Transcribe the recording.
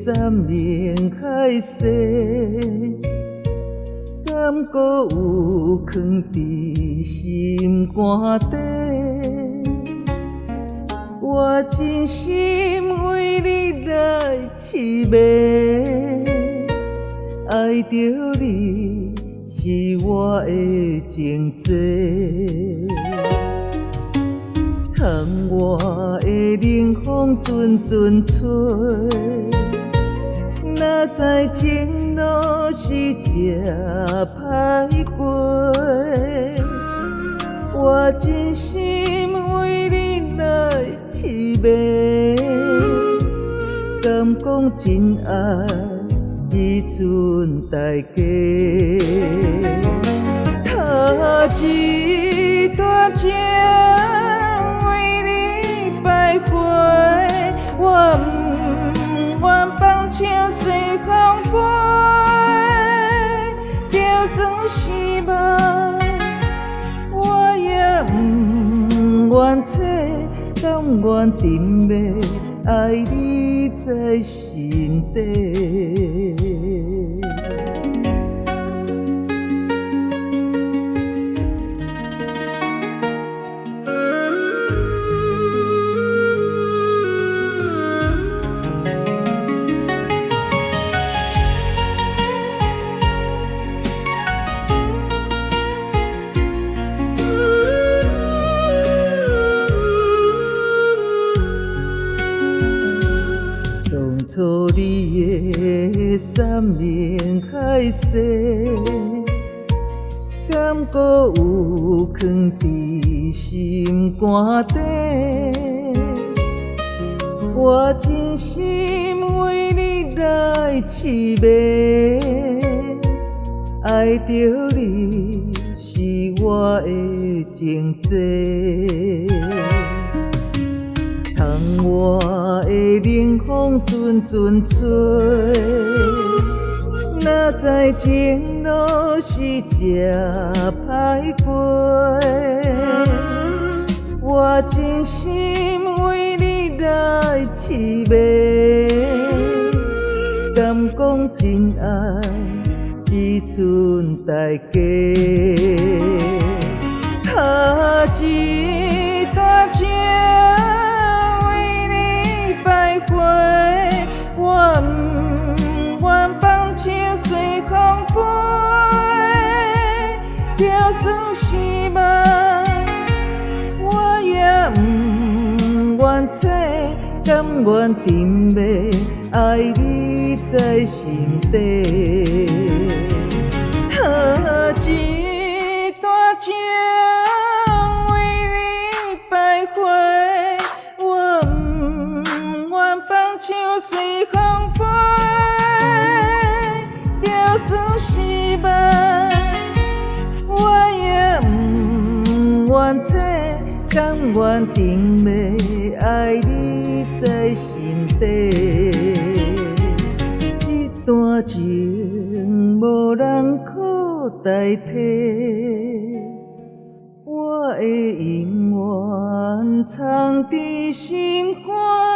山盟海誓，敢搁有藏伫心肝底？我真心为你来痴迷，爱着你是我的情债。窗外的冷风阵阵吹，哪知情路是这歹过？我真心为你来痴迷，敢讲真爱只剩代价？他一段情为你徘徊，我不愿放手随风飞，就算失望，我也不愿找，甘愿沉迷，爱你在心底。当初你的山盟海誓，敢搁有藏伫心肝底？我真心为你来痴迷，爱着你是我的情债。窗外的冷风阵阵吹，哪知情路是这歹过？我真心为你来痴迷，敢讲真爱只剩代价？他一段情我不愿放手随风飞，就算失望，我也不愿找，甘愿沉迷，爱你在心底。一段情为你徘徊，我不愿放手随风飞，就算失望，我也不愿找，甘愿沉迷，爱你在心底。这段情无人可代替，我的永远藏伫心肝。